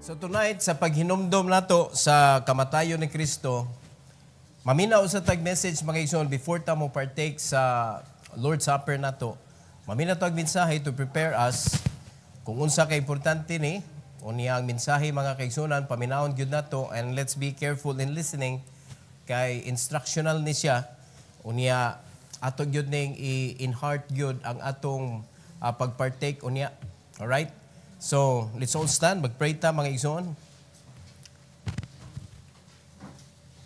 So tonight, sa paghinumdom nato sa kamatayon ni Kristo, maminaw sa tag-message mga igsoon before ta mo partake sa Lord's Supper nato. Maminaw tag mensahe to prepare us kung unsa ka importante ni unya ang mensahe mga kaigsunan paminawon gyud nato, and let's be careful in listening kay instructional ni siya unya ato gyud ning i-in-heart gyud ang atong pag-partake unya. All right? So, let's all stand. Mag-pray ta, mga igsoon.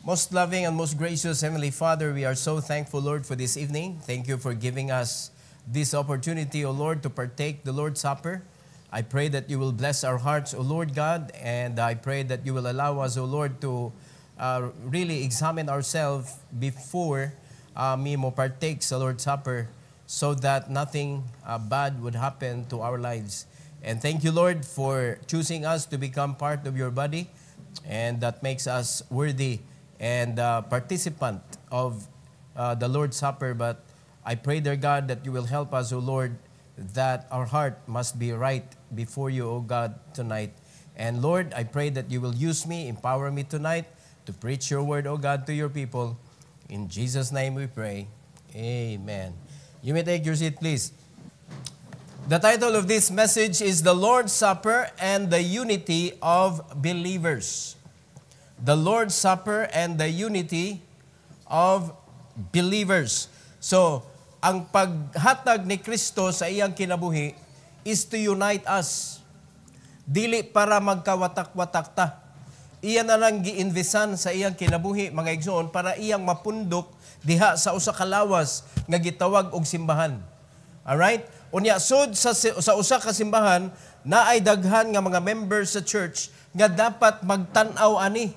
Most loving and most gracious Heavenly Father, we are so thankful, Lord, for this evening. Thank you for giving us this opportunity, O Lord, to partake the Lord's Supper. I pray that you will bless our hearts, O Lord God, and I pray that you will allow us, O Lord, to really examine ourselves before me mo partake sa Lord's Supper so that nothing bad would happen to our lives. And thank you, Lord, for choosing us to become part of your body, and that makes us worthy and participant of the Lord's Supper. But I pray, dear God, that you will help us, O Lord, that our heart must be right before you, O God, tonight. And Lord, I pray that you will use me, empower me tonight to preach your word, O God, to your people. In Jesus' name we pray. Amen. You may take your seat, please. The title of this message is The Lord's Supper and the Unity of Believers. The Lord's Supper and the Unity of Believers. So, ang paghatag ni Kristo sa iyang kinabuhi is to unite us. Dili para magkawatak-watak ta. Iyan na lang giinvisan sa iyang kinabuhi, mga igsoon, para iyang mapundok diha sa usa ka lawas nga gitawag og simbahan. Alright? Unya, sud sa usa ka simbahan, naay daghan nga mga members sa church nga dapat magtan-aw ani.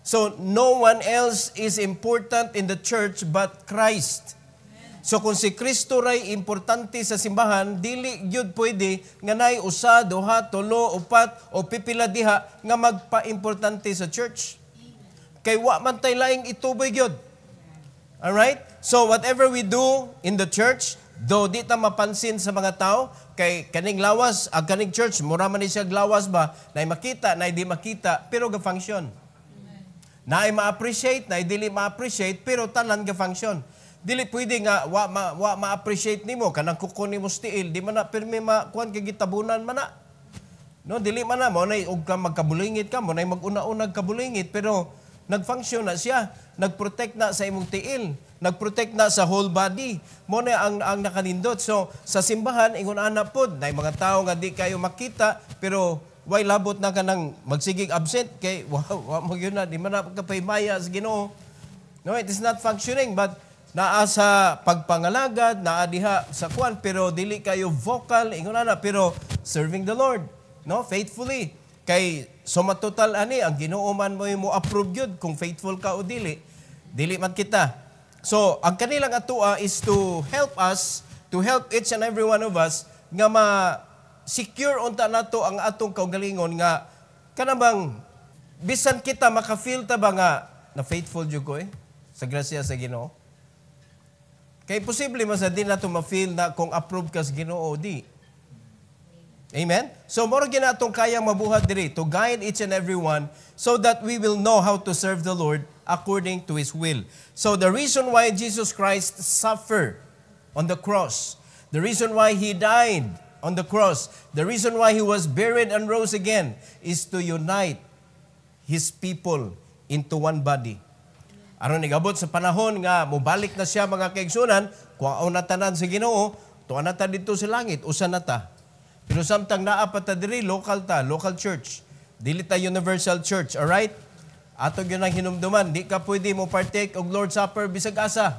So, no one else is important in the church but Christ. So, kung si Kristo ray importante sa simbahan, dili gyud pwede nga naay usa, duha, tulo, upat, o pipila diha nga magpa-importante sa church. Kay wa man tay laing ituboy gyud. Alright? So, whatever we do in the church, though di ta mapansin sa mga tao, kay kaning lawas, ang kaning church, mura man ni siya lawas ba, naay makita, naay di makita, pero ga-function. Naay ma-appreciate, naay dili ma-appreciate, pero tanan ga-function. Dili pwede nga, wa ma-appreciate nimo, kanang kuko nimo stiil, di man na, pirmi kuhan kay gitabunan man na. No, dili man na, mo na og ka magkabulingit ka, mo na mag-una-unag kabulingit, pero nag-function na siya, nag-protect na sa imong tiil, nag-protect na sa whole body. Mo na ang nakanindot. So, sa simbahan, ingon ana pod, na mga tao nga di kayo makita, pero way labot na ka nang magsigig absent, kay wow, mo yun na, di man na kapaymaya sa Ginoo. No, it is not functioning, but naa sa pagpangalagad, naa diha sa kwan, pero dili kayo vocal, ingon ana, pero serving the Lord, no, faithfully. Kay sumatotal ani, ang Ginoo man mo approve yun, kung faithful ka o dili man kita. So, ang kanilang atua is to help us, to help each and every one of us, nga ma-secure unta nato ang atong kaugalingon nga, kanabang, bisan kita maka-feel ta ba nga, na faithful jud ko sa grasya sa Ginoo. Kay posible mas din nato ma-feel na kung approve ka sa Ginoo o di. Amen? So, moro ginatong kayang mabuhat diri, to guide each and every one, so that we will know how to serve the Lord according to His will. So the reason why Jesus Christ suffered on the cross, the reason why He died on the cross, the reason why He was buried and rose again, is to unite His people into one body. Aron nigabot sa panahon nga mubalik na siya mga kaigsunan, kung na tanan sa Ginoo, tuwa na ta dito sa langit, usa na ta. Pero samtang naa pa ta diri, local church. Dili ta universal church, alright? Ato yun ang hinumduman, di ka pwede mo partake og Lord's Supper bisag asa.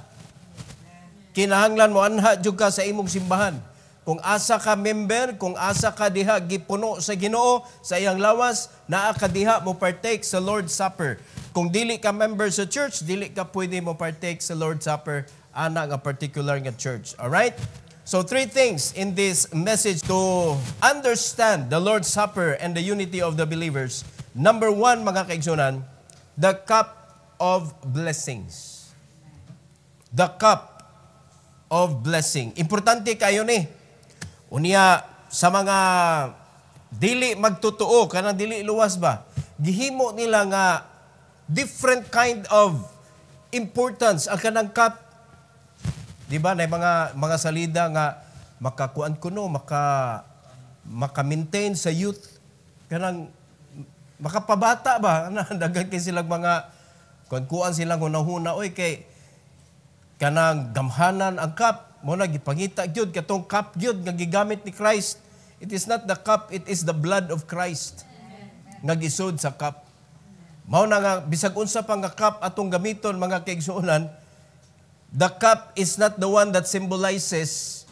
Kinahanglan mo anha jud ka sa imong simbahan. Kung asa ka member, kung asa ka diha gipuno sa Ginoo, sa iyang lawas, naa ka diha mo partake sa Lord's Supper. Kung dili ka member sa church, dili ka pwede mo partake sa Lord's Supper ana nga particular nga church. Alright? So, 3 things in this message to understand the Lord's Supper and the unity of the believers. Number 1, mga kaigsunan, the cup of blessings. The cup of blessing. Importante kayo ni. Unya, sa mga dili magtotoo, kanang dili luwas ba? Gihimo nila nga different kind of importance ang kanang cup. Di ba? Na mga salida nga makakuan kuno, maka-maintain sa youth. Kanang makapabata ba? Dagan kay silang mga kuan silang hunahuna. Oy, kay kanang gamhanan ang cup. Muna, gipangita gyud katong cup gyud nga gigamit ni Christ. It is not the cup, it is the blood of Christ nga gisud sa cup. Mao na nga, bisag unsa pa nga cup atong gamiton, mga kaigsuonan, the cup is not the one that symbolizes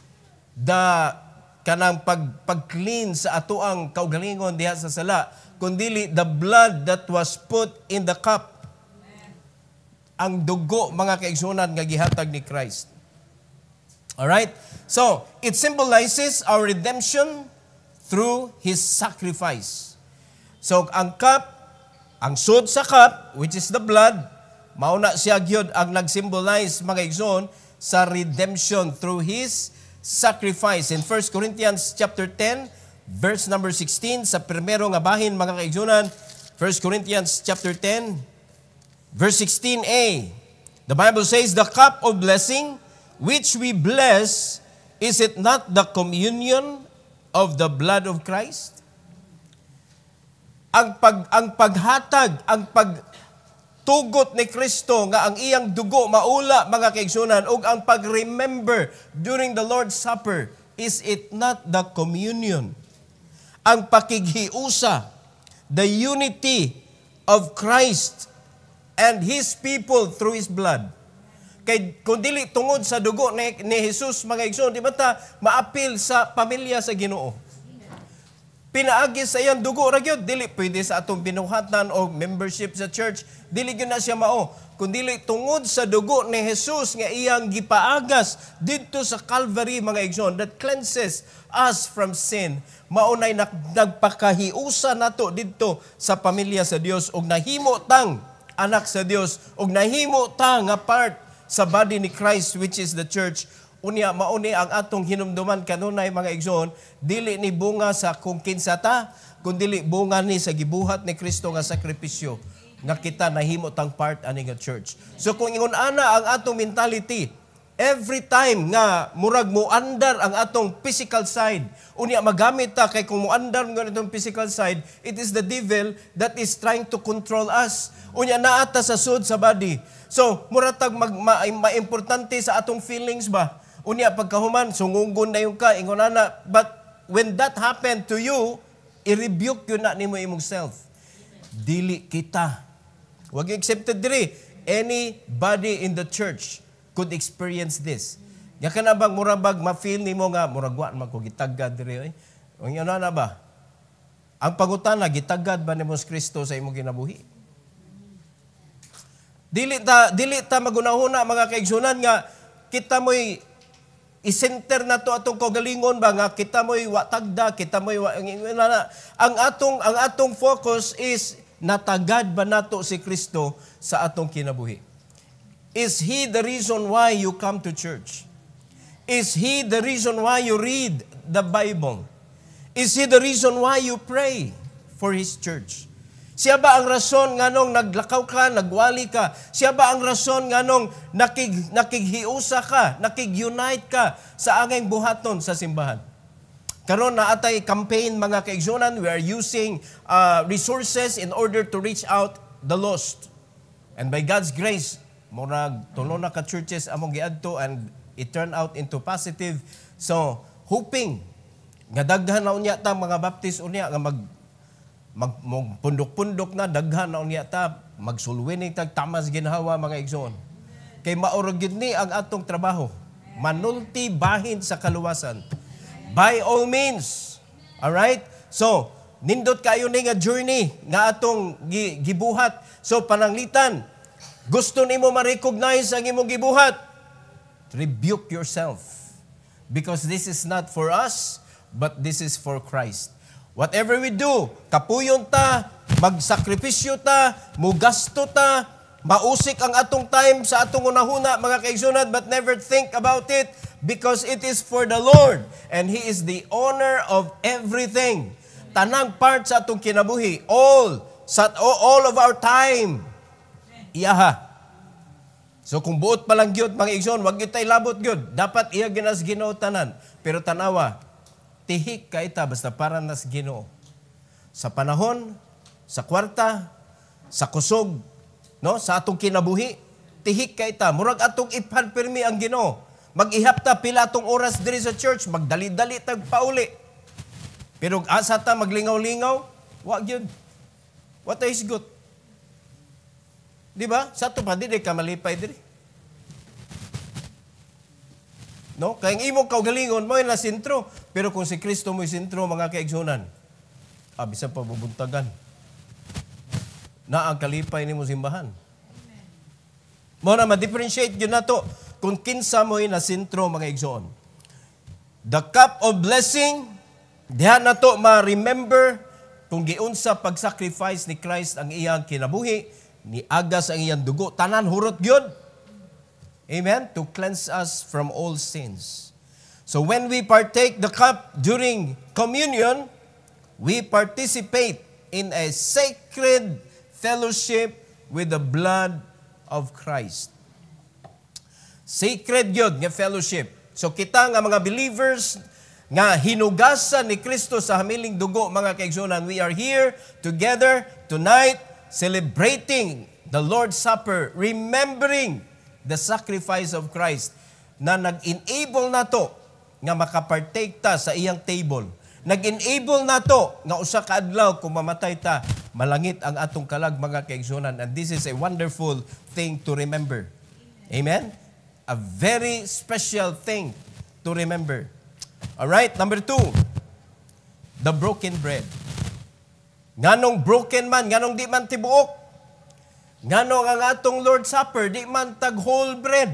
the kanang pag-clean sa atoang kaugalingon diha sa sala, kundi the blood that was put in the cup. Ang dugo, mga kaigsuonan, nga gihatag ni Christ. Alright? So, it symbolizes our redemption through His sacrifice. So, ang cup, ang sud sa cup, which is the blood, mauna siya gyud ang nag-symbolize, mga igsoon, sa redemption through His sacrifice. In 1 Corinthians chapter 10, verse number 16, sa primero nga bahin, mga kaigsuonan, 1 Corinthians chapter 10, verse 16a, the Bible says, the cup of blessing, which we bless, is it not the communion of the blood of Christ? Ang paghatag, ang pagtugot ni Kristo nga ang iyang dugo maula, mga kaigsunan, ug ang pag-remember during the Lord's Supper, is it not the communion? Ang pakighiusa, the unity of Christ and His people through His blood. Kay kung dili tungod sa dugo ni Jesus, mga igsoon, di ba ta maapil sa pamilya sa Ginoo? Pinaagi sa iyang dugo ra gyud, dili pwede sa atong binuhatan o membership sa church, dili gyud na siya mao. Kung dili tungod sa dugo ni Jesus nga iyang gipaagas didto sa Calvary, mga igsoon, that cleanses us from sin. Maunay nagpakahiusa nato didto sa pamilya sa Dios ug nahimo tang anak sa Dios ug nahimo ta nga part sa body ni Christ, which is the church. Unya mauni ang atong hinumduman kanunay, mga igsoon, dili ni bunga sa kung kinsa ta, kundi bunga ni sa gibuhat ni Kristo nga sakripisyo nga kita nahimo tang part ani nga church. So kung ingon ana ang atong mentality, every time nga murag mo andar ang atong physical side, unya magamit ta kay kung mo andar ng atong physical side, it is the devil that is trying to control us. Unya naata sa sud sa body. So muratag ma-importante sa atong feelings ba? Unya pagkahuman sungugon na yung ka, ingon ana, but when that happened to you, i-rebuke yun na nimo imong self. Dili kita. Wag accepted diri. Anybody in the church could experience this. Nga ka na bang murabag ma-feel nimo nga muragwa man ko gitagad diri oy. Ang ano na ba? Ang pangutana, gitagad ba nimo si Kristo sa imong kinabuhi? Dili ta magunahuna, mga kaigsunan, nga kita mo'y i-center na to atong kaugalingon ba nga kita mo'y watagda, kita mo'y ang atong focus is natagad ba nato si Kristo sa atong kinabuhi? Is He the reason why you come to church? Is He the reason why you read the Bible? Is He the reason why you pray for His church? Siya ba ang rason nganong naglakaw ka, nagwali ka? Siya ba ang rason nganong nakighiusa ka, nakig-unite ka sa angay buhaton sa simbahan? Karon na atay campaign, mga kaigsunan, we are using resources in order to reach out the lost. And by God's grace, murag tulo na ka churches among giadto and it turned out into positive. So, hoping nga daghan na unya ta mga Baptist unya nga magpundok-pundok na, daghan na unya ta, magsulwining tag tamas ginhawa, mga igsoon. Kay maurag yun ni ang atong trabaho. Manulti bahin sa kaluwasan. By all means. Alright? So, nindot kayo ni nga journey nga atong gibuhat. So, pananglitan, gusto nimo ma-recognize ang imong gibuhat, rebuke yourself. Because this is not for us, but this is for Christ. Whatever we do, kapuyon ta, magsakripisyo ta, mugasto ta, mausik ang atong time sa atong unahuna, mga kaigsunan, but never think about it because it is for the Lord and He is the owner of everything. Tanang part sa atong kinabuhi, all of our time. Iyaha. So kung buot pa lang gyud mga igsoon, wag gyud tay labot gyud. Dapat iya ginas Ginoo tanan. Pero tanawa, tihik ka ita basta para nas Ginoo. Sa panahon, sa kwarta, sa kusog, no, sa atong kinabuhi, tihik ka ita. Murag atong iphanpirmi ang Ginoo. Mag-ihap ta pila atong oras diri sa church, magdali-dali tag pauli. Pero asa ta maglingaw-lingaw, wa gyud. What is good? Di ba? Sa to pa di ka malipay diri. No? Kaya ang imong kaugalingon mo na sentro, pero kung si Kristo mo sentro mga kaigsunan, bisan pa bubuntagan. Na ang kalipay nimo simbahan. Mo na ma-differentiate yun na to kung kinsa mo na sentro mga igsoon. The cup of blessing, diha na to ma-remember kung giunsa pag-sacrifice ni Christ ang iyang kinabuhi, ni agas ang iyang dugo, tanan hurot gyud. Amen? To cleanse us from all sins. So when we partake the cup during communion, we participate in a sacred fellowship with the blood of Christ. Sacred yun nga fellowship. So kita nga mga believers nga hinugasan ni Kristo sa hamiling dugo, mga kaigsunan, we are here together tonight celebrating the Lord's Supper, remembering the sacrifice of Christ na nag-enable na to nga makapartake ta sa iyang table. Nag-enable na to nga usa ka adlaw kung mamatay ta, malangit ang atong kalag, mga kaigsunan. And this is a wonderful thing to remember. Amen? A very special thing to remember. Alright, number 2, the broken bread. Nganong broken man, nganong di man tibuok. Nganong ang atong Lord's Supper, di man tag whole bread.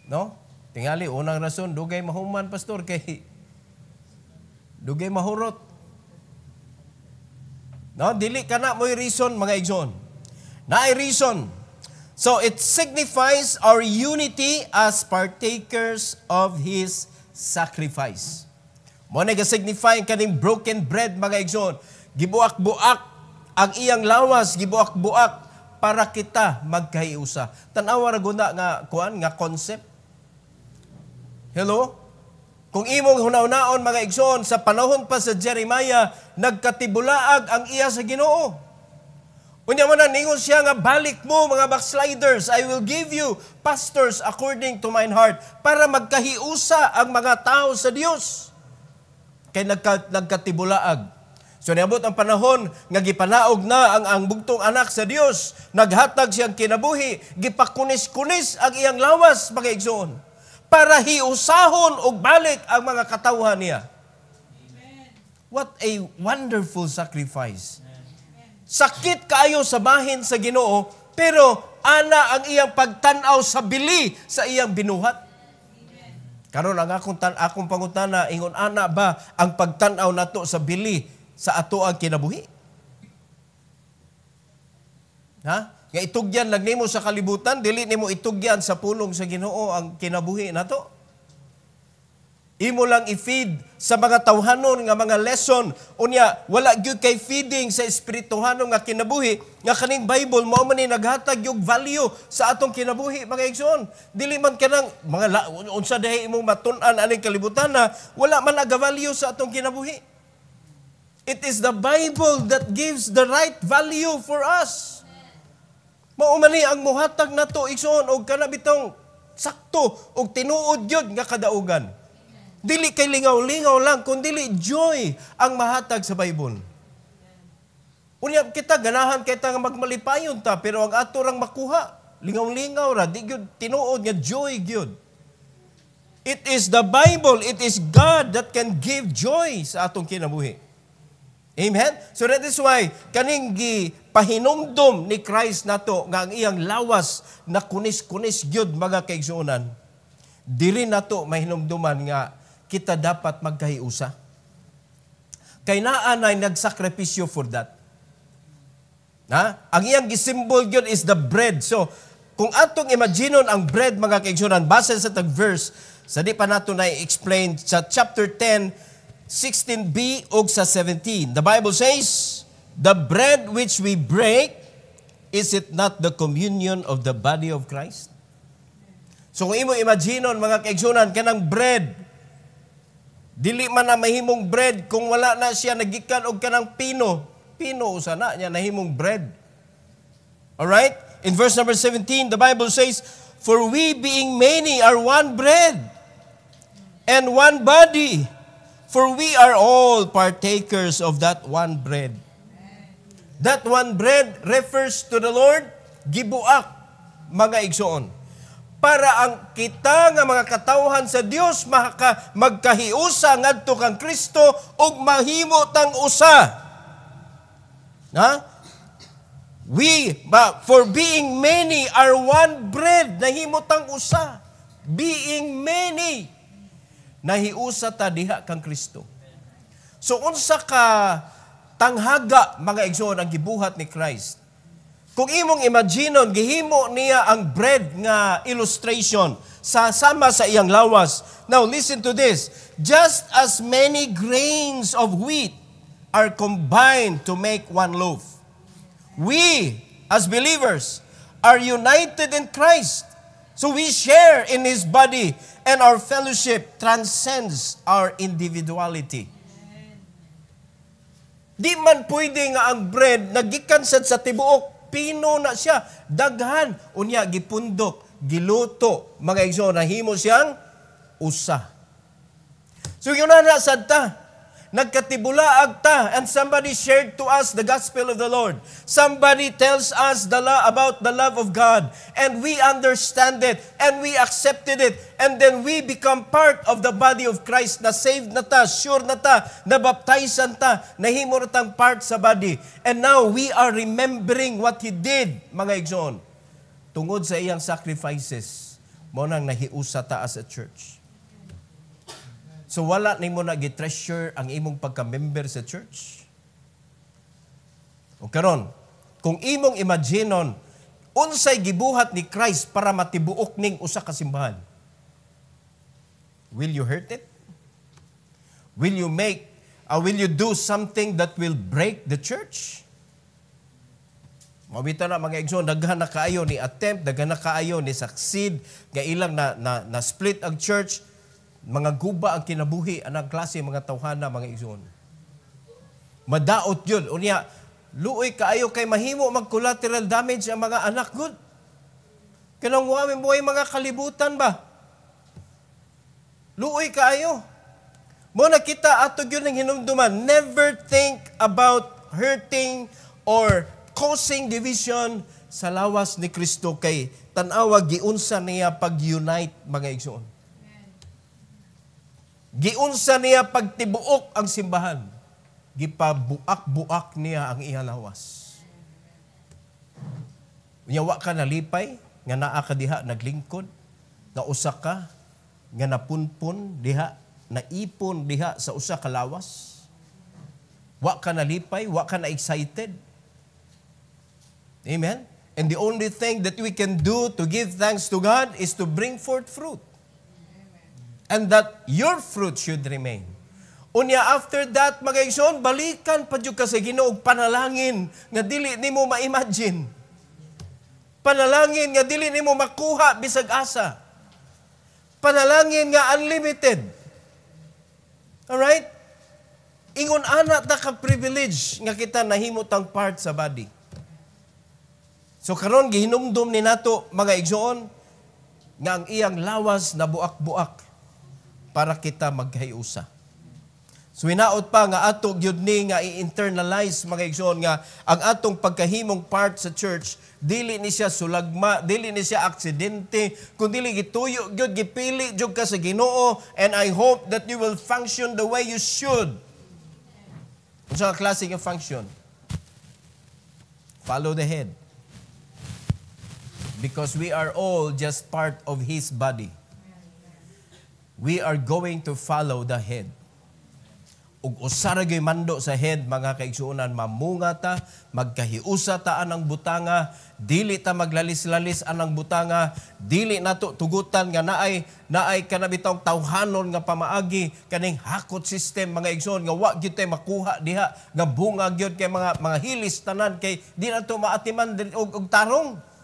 No? Tingali, unang rason, dugay mahuman, pastor, kay dugay mahurot. No, dili ka na mo'y reason, mga igsoon. Naay reason. So it signifies our unity as partakers of His sacrifice. Mo na ga-signify kaning broken bread, mga igsoon. Gibuak-buak ang iyang lawas, gibuak-buak para kita magkahiusa. Tanawa ra guna nga kuan nga concept. Hello? Kung imong hunaw-naon, mga igsoon, sa panahon pa sa Jeremiah, nagkatibulaag ang iya sa Ginoo. Unya man na ningon siya nga, balik mo mga backsliders, I will give you pastors according to mine heart, para magkahiusa ang mga tao sa Dios. Kay nagkatibulaag. So niabot ang panahon nga gipanaog na ang bugtong anak sa Dios, naghatag siyang kinabuhi, gipakunis-kunis ang iyang lawas, mga igsoon, para hiusahon og balik ang mga katawhan niya. Amen. What a wonderful sacrifice. Sakit kaayo sa bahin sa Ginoo, pero ana ang iyang pagtan-aw sa bili sa iyang binuhat. Karon ang akong pangutana, ingon ana ba ang pagtan-aw nato sa bili sa ato ang kinabuhi? Ha? Nga itugyan lang nimo sa kalibutan, dili nimo itugyan sa pulong sa Ginoo ang kinabuhi nato. Imo lang i-feed sa mga tawhanon nga mga lesson. Unya, wala gyud kay feeding sa espirituhanon nga kinabuhi, nga kaning Bible mao man ni naghatag yung value sa atong kinabuhi, mga igsoon. Dili man kanang mga unsa dahi imong matun-an aning kalibutan na wala man aga value sa atong kinabuhi. It is the Bible that gives the right value for us. Mao man ni ang muhatag nato igsoon og kana bitong sakto og tinuod gyud nga kadaugan. Dili kay lingaw-lingaw lang, kundi joy ang mahatag sa Bible. Unya kita ganahan kita nga magmalipayon ta, pero ang ato rang makuha, lingaw-lingaw ra, di gyud tinuod nga joy gyud. It is the Bible, it is God that can give joy sa atong kinabuhi. Amen? So that is why kaning gipahinumdom ni Christ nato nga ang iyang lawas na kunis-kunis gyud, mga kaigsuonan. Diri nato mahinumduman nga kita dapat magkahiusa. Kay naa nay nagsakripisyo for that. Ha? Ang iyang gisymbol gyud is the bread. So, kung atong imaginon ang bread, mga kaigsunan, base sa tag verse, sa di pa nato na i-explain sa chapter 10, 16b ug sa 17. The Bible says, "The bread which we break, is it not the communion of the body of Christ?" So kung imo imaginon mga kaigsunan, kanang bread, dili man na mahimong bread kung wala na siya nagikan og kanang pino. Pino usa na niya nahimong bread. Alright? In verse number 17, the Bible says, "For we being many are one bread and one body, for we are all partakers of that one bread." That one bread refers to the Lord, gibuak, mga igsoon. Para ang kita nga mga katawhan sa Dios magkahiusa ngadto kang Kristo ug mahimo tang usa. For being many are one bread, nahimo tang usa. Being many, nahiusa ta diha kang Kristo. So unsa ka tanghaga mga igsoon ang gibuhat ni Christ? Kung imong imaginon, gihimo niya ang bread nga illustration sama sa iyang lawas. Now listen to this. Just as many grains of wheat are combined to make one loaf, we as believers are united in Christ. So we share in His body and our fellowship transcends our individuality. Di man pwede nga ang bread nagikan sa tibuok, pino na siya, daghan, unya gipundok, giluto, mga igsoon, nahimo siyang usa. So yun na sad ta, nagkatibulaag ta, and somebody shared to us the gospel of the Lord. Somebody tells us about the love of God, and we understand it, and we accepted it, and then we become part of the body of Christ, na saved na ta, sure na ta, na baptizan ta, nahimo na tang part sa body. And now we are remembering what He did, mga igsoon. Tungod sa iyang sacrifices, mo nang nahiusa ta as a church. So wala nimo na gi-treasure ang imong pagka-member sa church. O karon, kung imong imaginon unsay gibuhat ni Christ para matibuok ning usa ka simbahan, will you hurt it? Will you do something that will break the church? Mabita na mga igsoon, daghan na kaayo ni attempt, daghan na kaayo ni succeed, nga ilang na split ang church. Mga guba ang kinabuhi, anang klase mga tawhana, mga igsoon. Madaot yun. Unya, luoy kaayo kay mahimo mag-collateral damage ang mga anak good. Kanang wamin buhay mga kalibutan ba? Luoy kaayo. Muna kita atog yun ang hinumduman. Never think about hurting or causing division sa lawas ni Kristo kay tanawa giunsa niya pag-unite, mga igsoon. Giunsa niya pagtibuok ang simbahan. Gipabuak-buak niya ang iya lawas. Unya ka nalipay, nga naa ka diha naglingkod, nga usa ka, nga napunpon diha, naipon diha sa usa ka lawas. Wa ka nalipay, wa ka na excited. Amen? And the only thing that we can do to give thanks to God is to bring forth fruit. And that your fruit should remain. Unya after that, mga igsoon, balikan pa jud ka sa Ginoo, panalangin nga dili nimo ma-imagine. Panalangin nga dili nimo makuha bisag asa. Panalangin nga unlimited. Alright? Ingon ana ta ka privilege nga kita nahimot ang part sa body. So karon gihinumdum ni nato mga igsoon nga ang iyang lawas na buak-buak para kita maghiusa. So hinaot pa nga ato gyud ni nga i-internalize mga igsoon nga ang atong pagkahimong part sa church dili ni siya sulagma, dili ni siya aksidente, kundi gituyo gyud gipili jud ka sa Ginoo, and I hope that you will function the way you should. Unsa ka klase nga function? Follow the head. Because we are all just part of His body. We are going to follow the head. ug usa ra gyud mando sa head, mga kaigsuonan, mamunga ta, magkahiusa ta anang butanga, dili ta maglalis-lalis anang butanga, dili nato tugutan nga naay kanabitong tawhanon nga pamaagi kaning hakot system, mga igsoon, nga wa gyud tay makuha diha nga bunga gyud kay mga hilis tanan, kay di nato maatiman og tarong.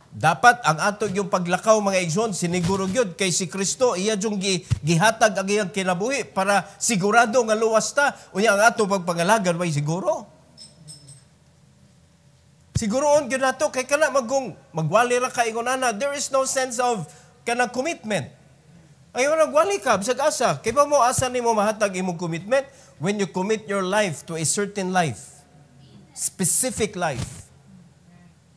Dapat ang ato yung paglakaw, mga igsoon, siniguro gyud kay si Kristo iya yung gihatag ang iyang kinabuhi para sigurado nga luwas ta. Unya ang ato pagpangalagan way siguro. Siguroon gyud nato kay kana magwali ra ka ingon ana, there is no sense of kanang commitment. Ayo nagwali ka bisag asa, kay pa mo asa nimo mahatag imong commitment when you commit your life to a certain life, specific life.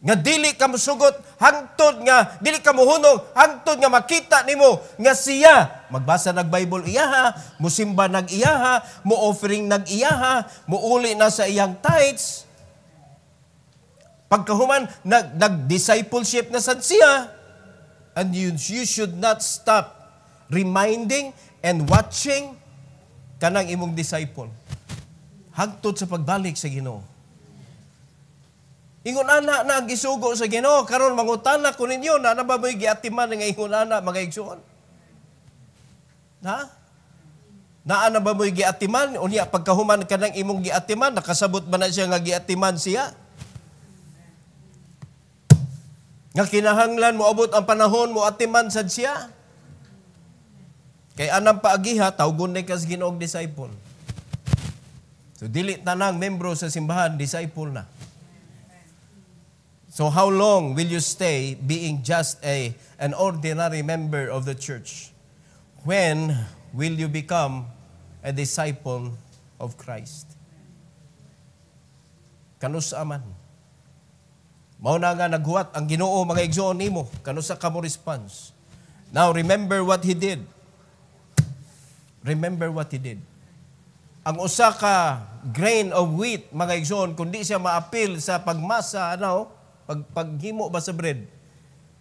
Nga dili ka musugot hangtod nga dili ka muhunong hangtod nga makita nimo nga siya magbasa nag Bible iyaha, musimba nag iyaha, mo offering nag iyaha, muuli na sa iyang tithes. Pagkahuman nag discipleship na sad siya, and you should not stop reminding and watching kanang imong disciple hangtod sa pagbalik sa Ginoo. Ingon ana na gisugo sa Ginoo, karon mangutana ko ninyo na ba mo'y giatiman nga ingon ana, mga igsoon? Ha? Naa na ba mo'y giatiman? Unya pagkahuman ka ng imong giatiman, nakasabot ba na siya nga giatiman siya? Nga kinahanglan mo abot ang panahon mo atiman sad siya? Kay anang paagiha, tawgon na kas Ginoong disciple. So dili tanang membro sa simbahan, disciple na. So how long will you stay being just an ordinary member of the church? When will you become a disciple of Christ? Kanusa man. Mao na nga naghuwat ang Ginoo, mga igsoon nimo, kanusa ka mo response. Now remember what He did. Remember what He did. Ang usa ka grain of wheat, mga igsoon, kundi siya maapil sa pagmasa, paghimo ba sa bread,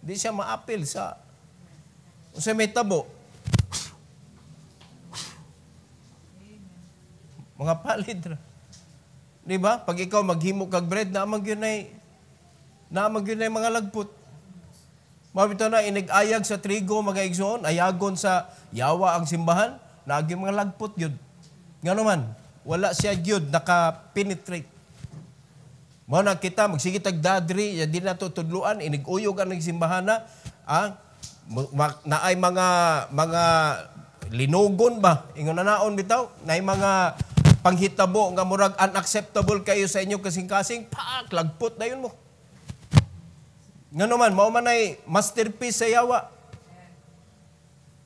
di siya maapil sa may tabo. Mga palid ra. Di ba? Pag ikaw maghimo kag bread, naamang yun ay mga lagpot. Mabito na, inigayag sa trigo, mga igsoon, ayagon sa yawa ang simbahan, naagi mga lagpot yun. Nga naman, wala siya yun, naka-penetrate. Mao na kita magsigitag dadri, ya di nato tudluan, iniguyog ang simbahana, naay mga linugon ba? Ingon na naon bitaw, naay mga panghitabo nga murag unacceptable kayo sa inyo kasing-kasing, lagpot na yun mo. Nga naman, mao man ay masterpiece sa yawa.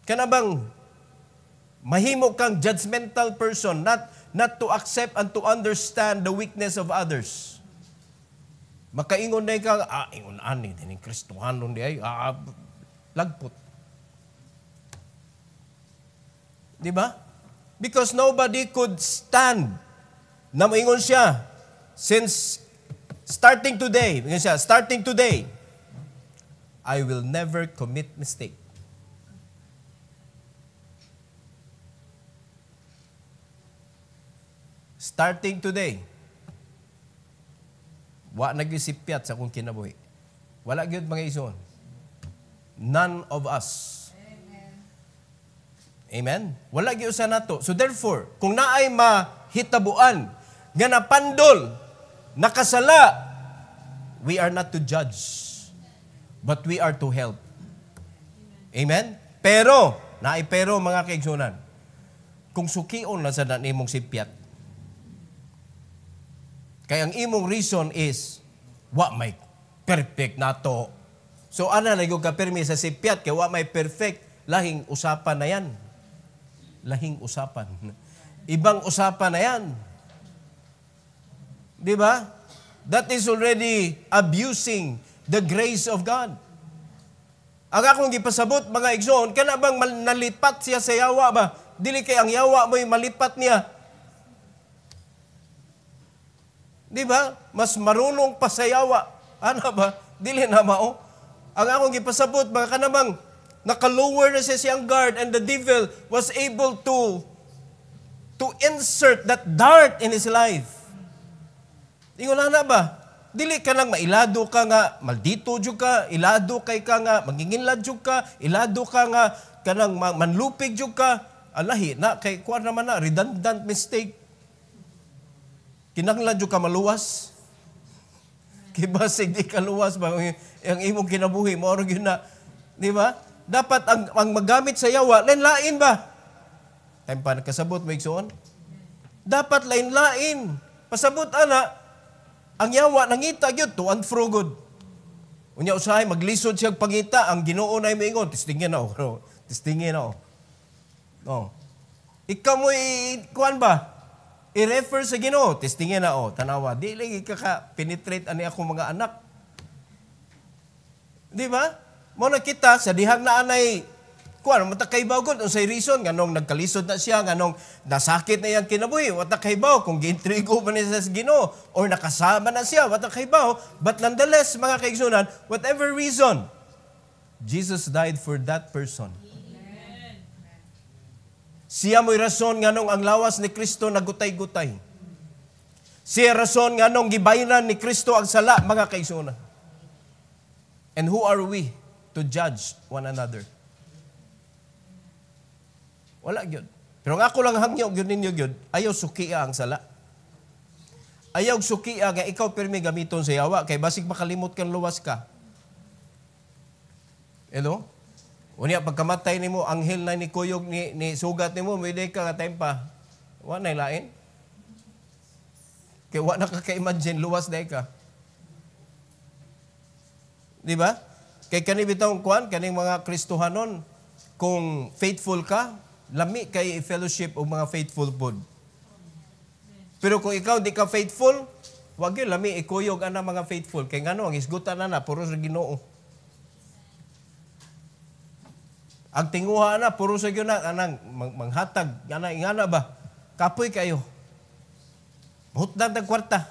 Kana bang mahimo kang judgmental person, not to accept and to understand the weakness of others. Makaingon na ikaw, ingon ani, dining Kristohanon di ay, lagpot. Di ba? Because nobody could stand. Na maingon siya, since starting today, I will never commit mistake. Starting today, wa nag-isipyat sa akong kinabuhi. Wala gyud, mga igsoon. None of us. Amen? Wala gyud sa nato. So therefore, kung naay mahitabuan nga napandol, nakasala, we are not to judge, but we are to help. Amen? Pero, mga kaigsunan, kung sukion na sa nanimong sipyat, kaya ang imong reason is, wa may perfect nato. So, ana na yung kapirmi sa sipyat, kaya wa may perfect, lahing usapan na yan. Lahing usapan. Ibang usapan na yan. Di ba? That is already abusing the grace of God. Ang akong gipasabot, mga igsoon, kana bang nalipat siya sa yawa ba? Dili kay ang yawa mo'y malipat niya. Di ba? Mas marunong pa sa yawa. Ano ba? Dili na mao. Ang akong gipasabot, mga kanabang, naka-lower na siya siyang guard and the devil was able to to insert that dart in his life. Ingon na ba? Dili ka lang mailado ka nga, maldito jud ka, ilado kay ka nga, manginginlad jud ka, ilado ka nga, kanang manlupig jud ka, alahi na, kay kuwan naman na, redundant mistake. Kinanglan jud ka maluwas. Kibasig di ka luwas ba? Ang imong kinabuhi, maorong yun na. Di ba? Dapat ang magamit sa yawa, lain-lain ba? Time pa nakasabot, may igsoon? Dapat lain-lain. Pasabot, ana, ang yawa, nangita yun, to and fro good. Unya usahay, maglisod siya pangita, ang Ginoo na imingon, tistingin na o. Tistingin na o. No. Ikaw mo, kuhan ba? I-refer sa Ginoo, testingin na tanawa. Di lang ikaka-penetrate ani akong mga anak. Di ba? Mo na kita sa dihang na anay kuan matakaybaw gud unsay reason nganong nagkalisod na siya nganong nasakit na iyang kinabuhi watakaybaw kung giintrigo man niya sa Ginoo or nakasama na siya watakaybaw but nonetheless mga kaigsunan whatever reason Jesus died for that person. Siya mo'y rason nganong ang lawas ni Kristo nagutay-gutay. Siya rason nganong gibayran ni Kristo ang sala, mga kaigsunan. And who are we to judge one another? Wala gyud. Pero nga ako lang hangyo gyud ninyo gyud, ayaw sukia ang sala. Ayaw sukia nga ikaw pirmi gamiton sa yawa kay basig makalimot kang luwas ka. Hello? Unya pagkamatay nimo anghel na ni kuyog ni sugat nimo may day ka nga time pa. Wa nay lain. Kay wa na ka imagine luwas day ka. Di ba? Kay kani bitaw kuan kaning mga Kristohanon kung faithful ka, lami kay fellowship og mga faithful pod. Pero kung ikaw di ka faithful, wag gyud lami ikuyog ana mga faithful kay ngano ang isgutan na puro sa Ginoo. Ang tinguha na, puro sa yun na, anang manghatag, ingana ba? Kapoy kayo. Hutdan ng kwarta.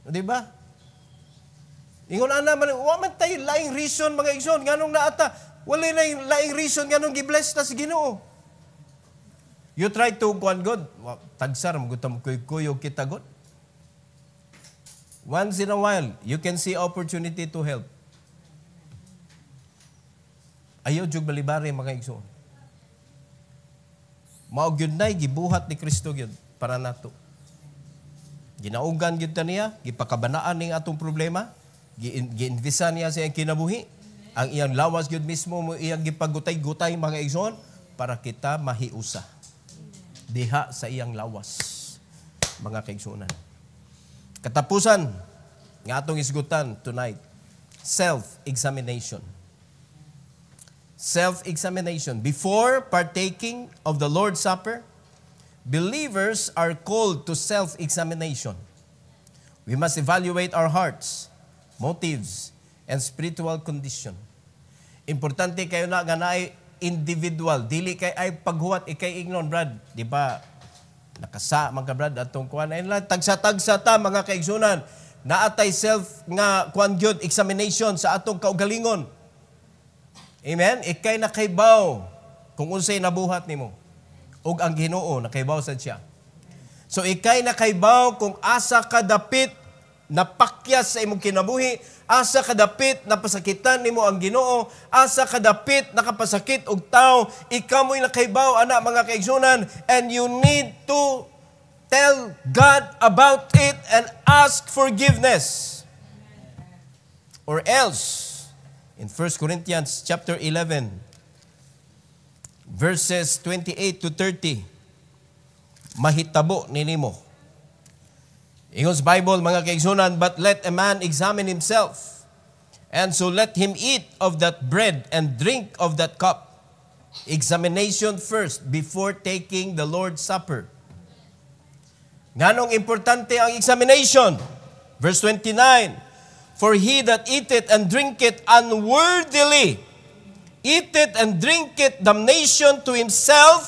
Di ba? Ingon ana man, waman tayo laing reason mga igsoon, nganong naata, wala na yung laing reason, nganong gibless na sa Ginoo. You try to kuan God, tagsar, magutam kuyog kita God. Once in a while, you can see opportunity to help. Ayaw jug balibari mga igsoon. Mao gyud nay gibuhat ni Kristo gyud para nato. Ginaugan gyud ta niya, gipakabanaan ning atong problema, giinvisa niya sa iyang kinabuhi. Ang iyang lawas gyud mismo mo iyang gipagutay-gutay mga igsoon para kita mahiusa. Diha sa iyang lawas mga kaigsuonan. Katapusan nga atong isgutan tonight, self-examination. Self-examination. Before partaking of the Lord's Supper, believers are called to self-examination. We must evaluate our hearts, motives, and spiritual condition. Importante kayo na ganay individual. Dili kay ay paghuwat, ikay ignon, Brad. Di ba? Nakasa, mga Brad, atong kuwan. Ay lang, tagsa-tagsa ta, mga kaigsunan. Naatay self nga kuwan gyud examination sa atong kaugalingon. Amen? Ikay nakaybaw kung unsay nabuhat nimo. Ug ang Ginoo nakaybaw sad siya. So ikay nakaybaw kung asa ka dapit napakyas sa imong kinabuhi, asa ka dapit napasakitan nimo ang Ginoo, asa ka dapit nakapasakit og tao, ikaw mo'y nakaybaw ana mga kaigsunan, and you need to tell God about it and ask forgiveness. Or else in 1 Corinthians chapter 11, verses 28 to 30, mahitabo ninimo. Ingon sa Bible, mga kaigsunan, but let a man examine himself, and so let him eat of that bread and drink of that cup. Examination first before taking the Lord's Supper. Nganong importante ang examination? Verse 29, for he that eateth and drinketh unworthily, eateth and drinketh damnation to himself,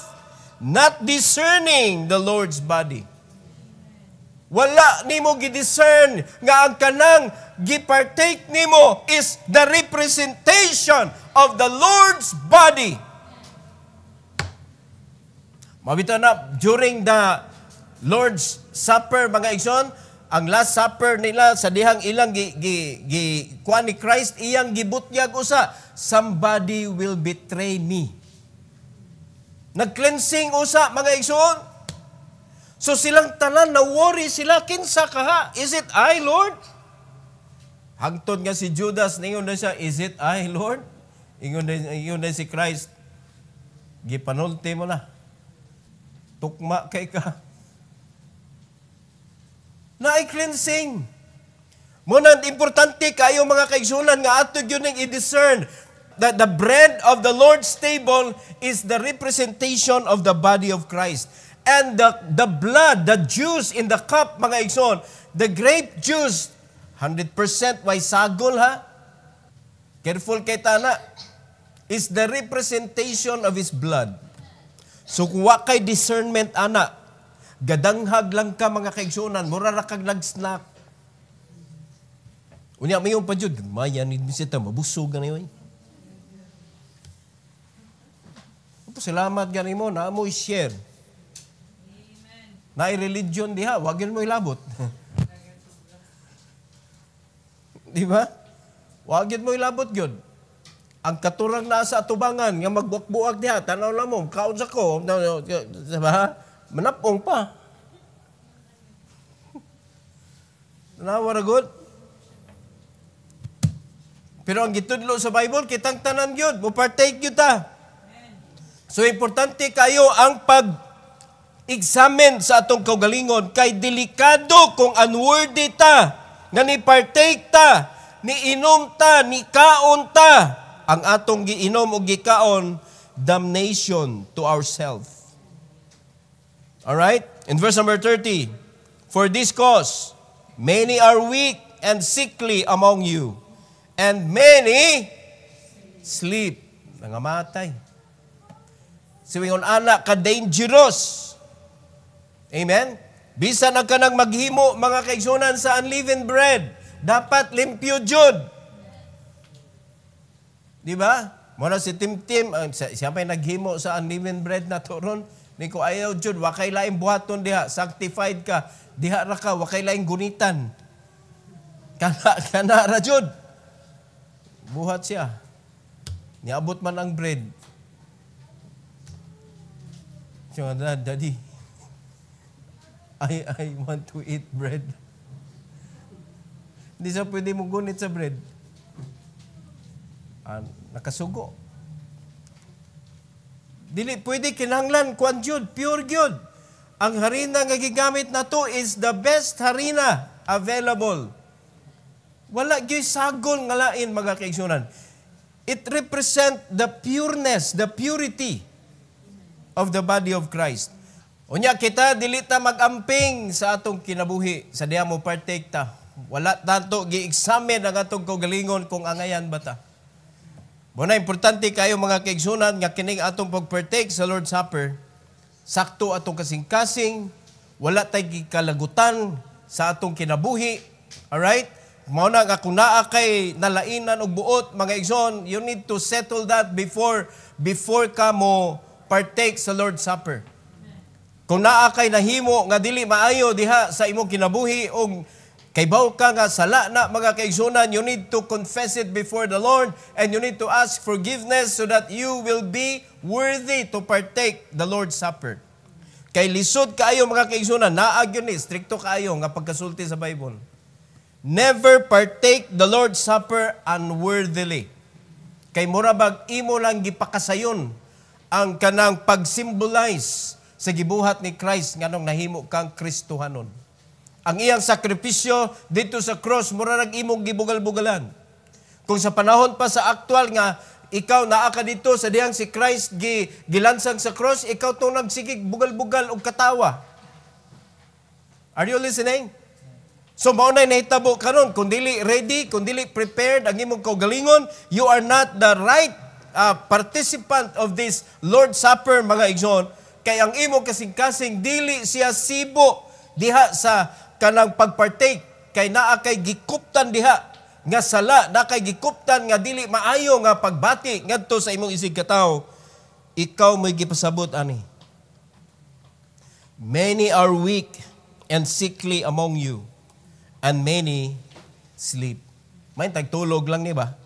not discerning the Lord's body. Wala nimo gidiscern nga ang kanang gipartake nimo is the representation of the Lord's body. Mabito na, during the Lord's Supper, mga igsoon, ang Last Supper nila sa dihang ilang kuan ni Christ, iyang gibutyag usa, somebody will betray me. Nag-cleansing usa, mga igsoon. So silang tanan na worry sila, kinsa kaha? Is it I, Lord? Hangtod nga si Judas, ningon na siya, is it I, Lord? Ingon na si Christ, gipanulti mo na. Tukma kay ka. Na ay cleansing. Muna, importante kayo mga kaigsunan nga ato yun ang i-discern that the bread of the Lord's table is the representation of the body of Christ. And the blood, the juice in the cup, mga igsoon, the grape juice, 100% way sagol ha. Careful kay tana. Is the representation of His blood. So kung wa kay discernment ana, gadanghag lang ka mga kaigsunan, mura ra kag nag-snack. Unya mayon pa jud, mayan ni bisita mabusog gani oy. Salamat gani mo na mo i-share. Amen. Na religion diha, wag yun mo ilabot. Di ba? Wag yun mo ilabot gyud. Ang katurang na sa atubangan nga magbuak-buak diha, tanaw lang mo, kaon sa ko, diba? Manapong pa. Tanawa ra good. Pero ang gitudlo sa Bible, kitang tanan gyud, mo partake gyud ta. So importante kayo ang pag-examine sa atong kaugalingon kay delikado kung unworthy ta, nga ni partake ta, ni inom ta, ni kaon ta. Ang atong giinom o gikaon, damnation to ourselves. Alright? In verse number 30, for this cause, many are weak and sickly among you, and many sleep. Nangamatay. Siwingon anak ka dangerous. Amen? Bisan ang kanang maghimo, mga kaigsunan sa unleavened bread, dapat limpyo jud. Di ba? Muna si Tim, siya pa'y naghimo sa unleavened bread na to ron. Ni ko ayaw jud, wakay laing buhaton diha, sanctified ka, diha ra ka, wakay laing gunitan. Kana ra jud. Buhat siya. Niabot man ang bread. Siya nga, Daddy, I want to eat bread. Hindi siya pwede mong gunit sa bread. Nakasugo. Dili pwede kinahanglan kuan jud, pure jud. Ang harina nga gigamit nato is the best harina available. Wala gyud sagol nga lain mga kaigsunan. It represent the pureness, the purity of the body of Christ. Unya kita dili ta magamping sa atong kinabuhi sa diha mo partake ta. Wala tanto gi-examine ang atong kaugalingon kung angayan ba ta. Muna, importante kayo mga kaigsunan nga kining atong pag-partake sa Lord's Supper, sakto atong kasing-kasing, wala tay kalagutan sa atong kinabuhi. Alright? Muna nga kung naa kay nalainan og buot, mga igsoon, you need to settle that before ka mo partake sa Lord's Supper. Kung naa kay nahimo nga dili maayo diha sa imong kinabuhi og kay baw ka nga sala na mga kaigsunan, you need to confess it before the Lord and you need to ask forgiveness so that you will be worthy to partake the Lord's Supper. Kay lisod kaayo mga kaigsunan, naag yun stricto kaayo nga pagkasulti sa Bible. Never partake the Lord's Supper unworthily. Kay murabag imo lang gipakasayon ang kanang pag-symbolize sa gibuhat ni Christ nganong nahimo kang Kristohanon. Ang iyang sakripisyo dito sa cross, mura nag imong gibugal-bugalan. Kung sa panahon pa sa aktual nga, ikaw naa ka dito sa diyang si Christ gilansang sa cross, ikaw itong nagsigig bugal-bugal o katawa. Are you listening? So maunay nahitabo karon, kung dili ready, kung dili prepared ang imong kaugalingon, you are not the right participant of this Lord's Supper, mga igsoon. Kay ang imong kasing-kasing dili siya sibo diha sa kanang pagpartake, kay naa kay gikuptan diha nga sala, na kay gikuptan nga dili maayo nga pagbati ngadto sa imong isig katawo, ikaw mo'y gipasabot ani. Many are weak and sickly among you, and many sleep. May tagtulog lang ni ba?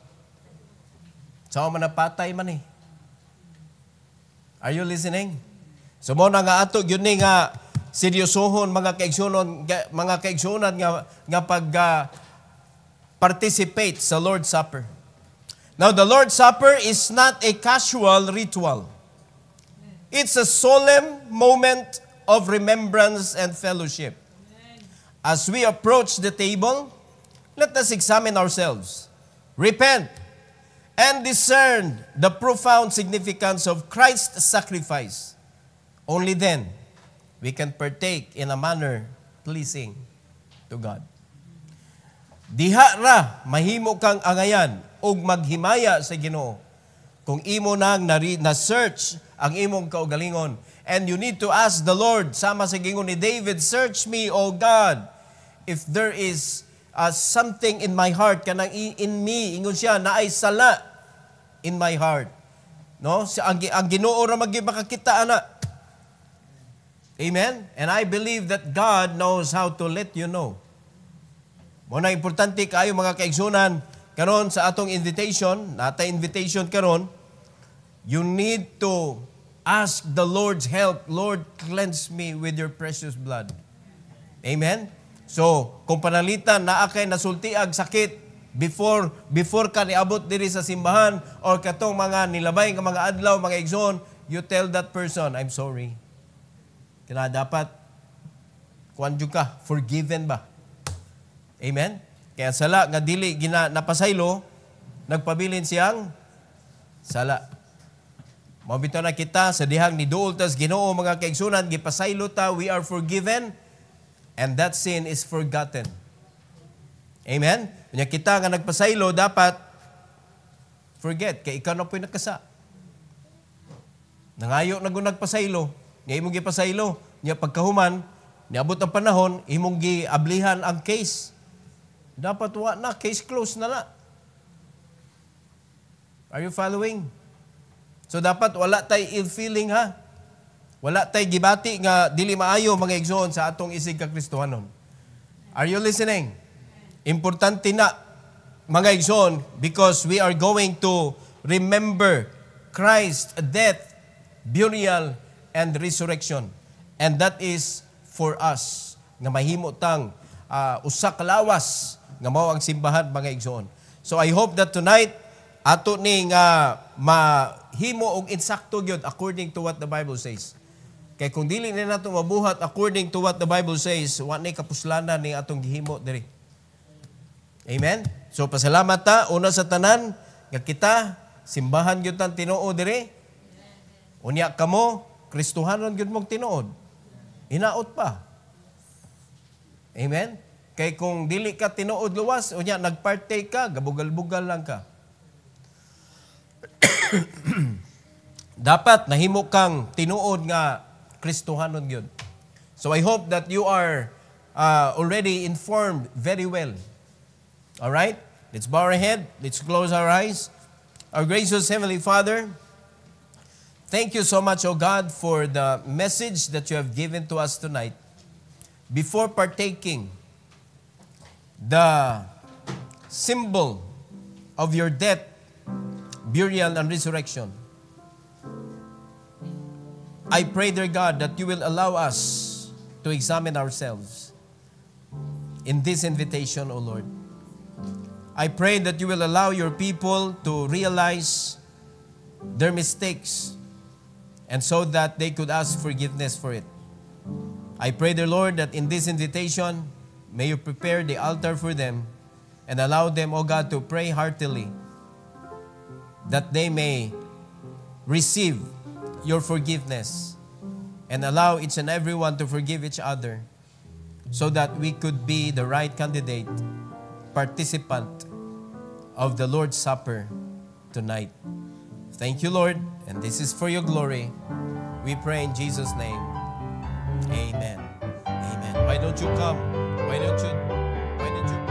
Saan man napatay man eh. Are you listening? So mo na nga ato yun ni nga seryosohon mga kaigsunan nga pag participate sa Lord's Supper. Now the Lord's Supper is not a casual ritual. It's a solemn moment of remembrance and fellowship. As we approach the table, let us examine ourselves, repent, and discern the profound significance of Christ's sacrifice. Only then, we can partake in a manner pleasing to God. Diha ra, mahimo kang angayan ug maghimaya sa Ginoo kung imo nang na-search ang imong kaugalingon. And you need to ask the Lord, sama sa gingon ni David, search me, O God, if there is something in my heart, kanang in me, ingon siya, naay sala in my heart. No? Ang Ginoo ra makakita ana. Amen? And I believe that God knows how to let you know. Muna importante kayo mga kaigsunan, karon sa atong invitation, karon, you need to ask the Lord's help. Lord, cleanse me with your precious blood. Amen? So, kung panalitan na akay nasultiag sakit before ka niabot diri sa simbahan or katong mga nilabay nga mga adlaw, mga igsoon, you tell that person, I'm sorry. Kaya dapat kuanjo ka, forgiven ba? Amen? Kaya sala nga dili napasaylo, nagpabilin siyang sala. Mabito na kita sa dihang ni duol tas Ginoo mga kaigsunan, gipasaylo ta, we are forgiven, and that sin is forgotten. Amen? Kanya kita nga nagpasaylo, dapat forget, kay ikaw na po'y nakasa. Nangayo na kung nagpasaylo, nga imong gipasaylo, nga pagkahuman, niabot ang panahon, imong giablihan ang case. Dapat na, case closed na. Are you following? So dapat wala tay ill feeling ha. Wala tay gibati nga dili maayo mga igsoon sa atong isig ka Kristohanon. Are you listening? Importante na mga igsoon because we are going to remember Christ's death, burial, and resurrection. And that is for us nga mahimo tang usa ka lawas nga mao ang simbahan mga igsoon. So I hope that tonight ato ni nga mahimo og insakto gyud according to what the Bible says. Kay kung dili na nato mabuhat according to what the Bible says, wa nay kapuslanan ni atong gihimo diri. Amen. So pasalamat ta una sa tanan nga kita simbahan gyud tan Tinoo diri. Unya kamo Kristohanon gyud mong tinuod. Inaot pa. Amen. Kay kung dili ka tinuod luwas, unya nagpartake ka, gabugal-bugal lang ka. Dapat nahimo kang tinuod nga Kristohanon gyud. So I hope that you are already informed very well. All right? Let's bow our head. Let's close our eyes. Our gracious Heavenly Father, thank you so much, O God, for the message that you have given to us tonight. Before partaking the symbol of your death, burial, and resurrection, I pray, dear God, that you will allow us to examine ourselves in this invitation, O Lord. I pray that you will allow your people to realize their mistakes and so that they could ask forgiveness for it. I pray, dear Lord, that in this invitation, may you prepare the altar for them and allow them, O God, to pray heartily that they may receive your forgiveness and allow each and everyone to forgive each other so that we could be the right candidate, participant of the Lord's Supper tonight. Thank you, Lord, and this is for your glory. We pray in Jesus' name. Amen. Amen. Why don't you come? Why don't you